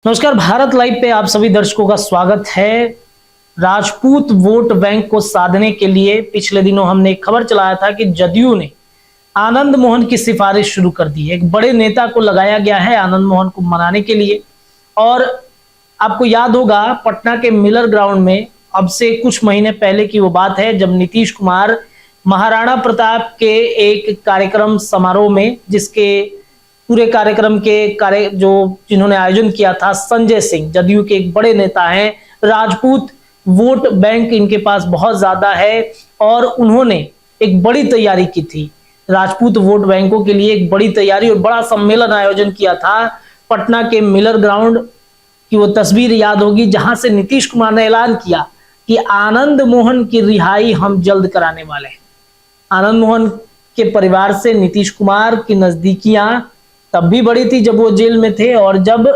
नमस्कार, भारत लाइव पे आप सभी दर्शकों का स्वागत है। राजपूत वोट बैंक को साधने के लिए पिछले दिनों हमने एक खबर चलाया था कि जदयू ने आनंद मोहन की सिफारिश शुरू कर दी है। एक बड़े नेता को लगाया गया है आनंद मोहन को मनाने के लिए। और आपको याद होगा, पटना के मिलर ग्राउंड में अब से कुछ महीने पहले की वो बात है जब नीतीश कुमार महाराणा प्रताप के एक कार्यक्रम समारोह में, जिसके पूरे कार्यक्रम के जिन्होंने आयोजन किया था, संजय सिंह जदयू के एक बड़े नेता हैं। राजपूत वोट बैंक इनके पास बहुत ज्यादा है और उन्होंने एक बड़ी तैयारी की थी। राजपूत वोट बैंकों के लिए एक बड़ी तैयारी और बड़ा सम्मेलन आयोजन किया था पटना के मिलर ग्राउंड की। वो तस्वीर याद होगी जहां से नीतीश कुमार ने ऐलान किया कि आनंद मोहन की रिहाई हम जल्द कराने वाले हैं। आनंद मोहन के परिवार से नीतीश कुमार की नजदीकियां तब भी बड़ी थी जब वो जेल में थे, और जब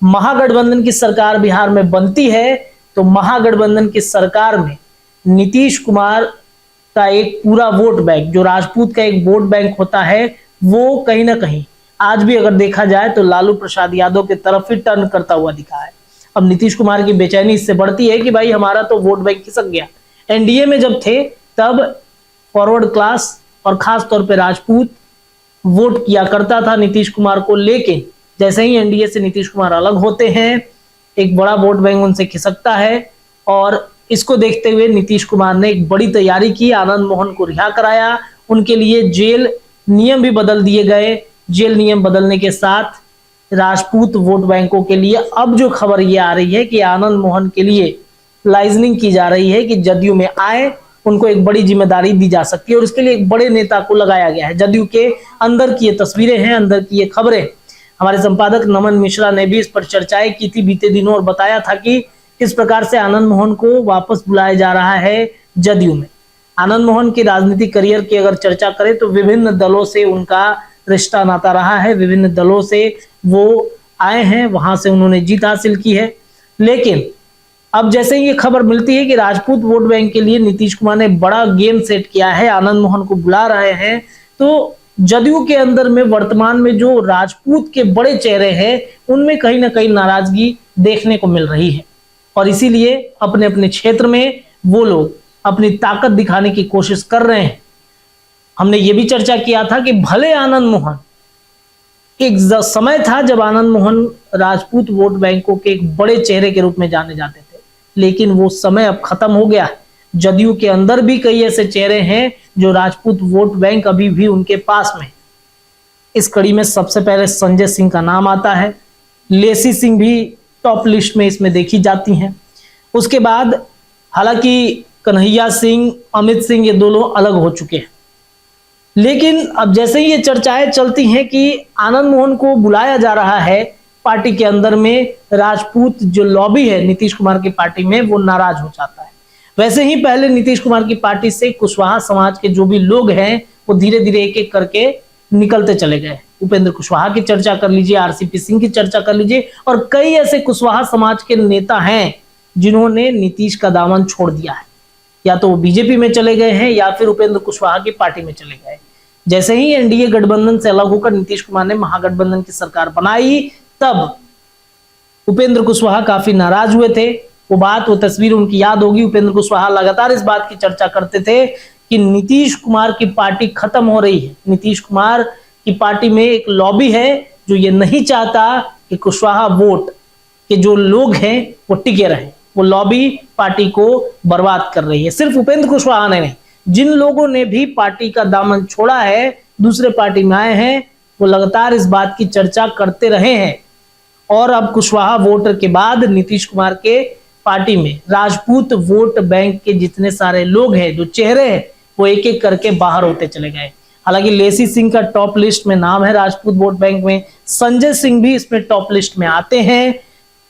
महागठबंधन की सरकार बिहार में बनती है तो महागठबंधन की सरकार में नीतीश कुमार का एक पूरा वोट बैंक, जो राजपूत का एक वोट बैंक होता है, वो कहीं ना कहीं आज भी अगर देखा जाए तो लालू प्रसाद यादव की तरफ ही टर्न करता हुआ दिखा है। अब नीतीश कुमार की बेचैनी इससे बढ़ती है कि भाई हमारा तो वोट बैंक खिसक गया। एनडीए में जब थे तब फॉरवर्ड क्लास और खास तौर पर राजपूत वोट किया करता था नीतीश कुमार को, लेकिन जैसे ही एनडीए से नीतीश कुमार अलग होते हैं एक बड़ा वोट बैंक उनसे खिसकता है। और इसको देखते हुए नीतीश कुमार ने एक बड़ी तैयारी की, आनंद मोहन को रिहा कराया, उनके लिए जेल नियम भी बदल दिए गए। जेल नियम बदलने के साथ राजपूत वोट बैंकों के लिए अब जो खबर ये आ रही है कि आनंद मोहन के लिए लाइजनिंग की जा रही है कि जदयू में आए, उनको एक बड़ी जिम्मेदारी दी जा सकती है और इसके लिए एक बड़े नेता को लगाया गया है। जदयू के अंदर की ये तस्वीरें हैं, अंदर की ये खबरें। हमारे संपादक नमन मिश्रा ने भी इस पर चर्चाएं की थी बीते दिनों और बताया था कि किस प्रकार से आनंद मोहन को वापस बुलाया जा रहा है जदयू में। आनंद मोहन के राजनीतिक करियर की अगर चर्चा करें तो विभिन्न दलों से उनका रिश्ता नाता रहा है, विभिन्न दलों से वो आए हैं, वहां से उन्होंने जीत हासिल की है। लेकिन अब जैसे ही ये खबर मिलती है कि राजपूत वोट बैंक के लिए नीतीश कुमार ने बड़ा गेम सेट किया है, आनंद मोहन को बुला रहे हैं, तो जदयू के अंदर में वर्तमान में जो राजपूत के बड़े चेहरे हैं उनमें कहीं ना कहीं नाराजगी देखने को मिल रही है। और इसीलिए अपने अपने क्षेत्र में वो लोग अपनी ताकत दिखाने की कोशिश कर रहे हैं। हमने ये भी चर्चा किया था कि भले आनंद मोहन, एक समय था जब आनंद मोहन राजपूत वोट बैंकों के एक बड़े चेहरे के रूप में जाने जाते थे, लेकिन वो समय अब खत्म हो गया है। जदयू के अंदर भी कई ऐसे चेहरे हैं जो राजपूत वोट बैंक अभी भी उनके पास में। इस कड़ी में सबसे पहले संजय सिंह का नाम आता है, लेसी सिंह भी टॉप लिस्ट में इसमें देखी जाती हैं। उसके बाद हालांकि कन्हैया सिंह, अमित सिंह, ये दोनों अलग हो चुके हैं। लेकिन अब जैसे ही ये चर्चाएं चलती हैं कि आनंद मोहन को बुलाया जा रहा है, पार्टी के अंदर में राजपूत जो लॉबी है नीतीश कुमार की पार्टी में, वो नाराज हो जाता है। वैसे ही पहले नीतीश कुमार की पार्टी से कुशवाहा समाज के जो भी लोग हैं वो धीरे धीरे एक एक करके निकलते चले गए। उपेंद्र कुशवाहा की चर्चा कर लीजिए, आरसीपी सिंह की चर्चा कर लीजिए, और कई ऐसे कुशवाहा समाज के नेता हैं जिन्होंने नीतीश का दामन छोड़ दिया है। या तो वो बीजेपी में चले गए हैं या फिर उपेंद्र कुशवाहा की पार्टी में चले गए। जैसे ही एनडीए गठबंधन से अलग होकर नीतीश कुमार ने महागठबंधन की सरकार बनाई, तब उपेंद्र कुशवाहा काफी नाराज हुए थे। वो तस्वीर उनकी याद होगी। उपेंद्र कुशवाहा लगातार इस बात की चर्चा करते थे कि नीतीश कुमार की पार्टी खत्म हो रही है। नीतीश कुमार की पार्टी में एक लॉबी है जो ये नहीं चाहता कि कुशवाहा वोट के जो लोग हैं वो टिके रहें। वो लॉबी पार्टी को बर्बाद कर रही है। सिर्फ उपेंद्र कुशवाहा ने नहीं, जिन लोगों ने भी पार्टी का दामन छोड़ा है, दूसरे पार्टी में आए हैं, वो लगातार इस बात की चर्चा करते रहे हैं। और अब कुशवाहा वोटर के बाद नीतीश कुमार के पार्टी में राजपूत वोट बैंक के जितने सारे लोग हैं, जो चेहरे हैं, वो एक एक करके बाहर होते चले गए। हालांकि लेसी सिंह का टॉप लिस्ट में नाम है राजपूत वोट बैंक में, संजय सिंह भी इसमें टॉप लिस्ट में आते हैं।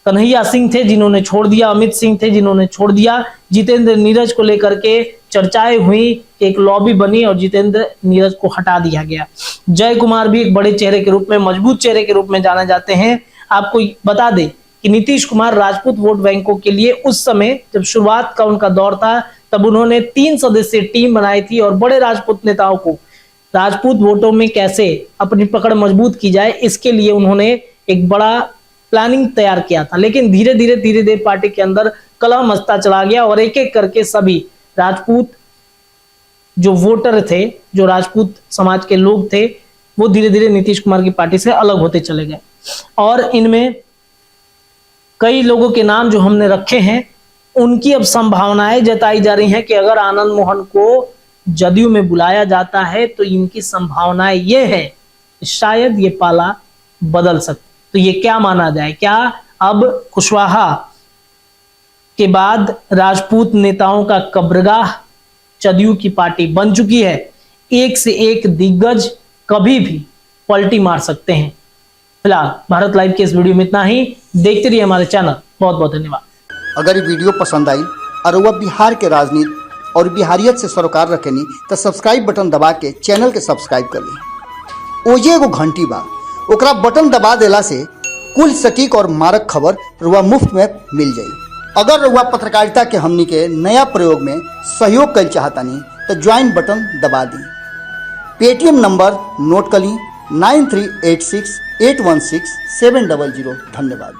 कन्हैया सिंह थे जिन्होंने छोड़ दिया, अमित सिंह थे जिन्होंने छोड़ दिया। जितेंद्र नीरज को लेकर के चर्चाएं हुई, एक लॉबी बनी और जितेंद्र नीरज को हटा दिया गया। जय कुमार भी एक बड़े चेहरे के रूप में, मजबूत चेहरे के रूप में जाने जाते हैं। आपको बता दें कि नीतीश कुमार राजपूत वोट बैंकों के लिए उस समय जब शुरुआत का उनका दौर था, तब उन्होंने 3 सदस्यीय टीम बनाई थी और बड़े राजपूत नेताओं को राजपूत वोटों में कैसे अपनी पकड़ मजबूत की जाए, इसके लिए उन्होंने एक बड़ा प्लानिंग तैयार किया था, लेकिन धीरे धीरे पार्टी के अंदर कलह मचता चला गया और एक एक करके सभी राजपूत जो वोटर थे, जो राजपूत समाज के लोग थे, वो धीरे धीरे नीतीश कुमार की पार्टी से अलग होते चले गए। और इनमें कई लोगों के नाम जो हमने रखे हैं, उनकी अब संभावनाएं जताई जा रही हैं कि अगर आनंद मोहन को जदयू में बुलाया जाता है तो इनकी संभावनाएं ये है शायद ये पाला बदल सकते। तो ये क्या माना जाए, क्या अब कुशवाहा के बाद राजपूत नेताओं का कब्रगाह जदयू की पार्टी बन चुकी है? एक से एक दिग्गज कभी भी पलटी मार सकते हैं। फिलहाल भारत लाइव के इस वीडियो में इतना ही। देखते रहिए हमारे चैनल। बहुत बहुत धन्यवाद। अगर ये वीडियो पसंद आई और वह बिहार के राजनीति और बिहारियत से सरोकार रखेनी तो सब्सक्राइब बटन दबा के चैनल के सब्सक्राइब कर ली। ओजे एगो घंटी बा, ओकरा बटन दबा देला से कुल सटीक और मारक खबर रुआ मुफ्त में मिल जाई। अगर रुआ पत्रकारिता के हमनी के नया प्रयोग में सहयोग कर चाहतानी तो ज्वाइन बटन दबा दी। पेटीएम नंबर नोट कर ली 9386816700। धन्यवाद।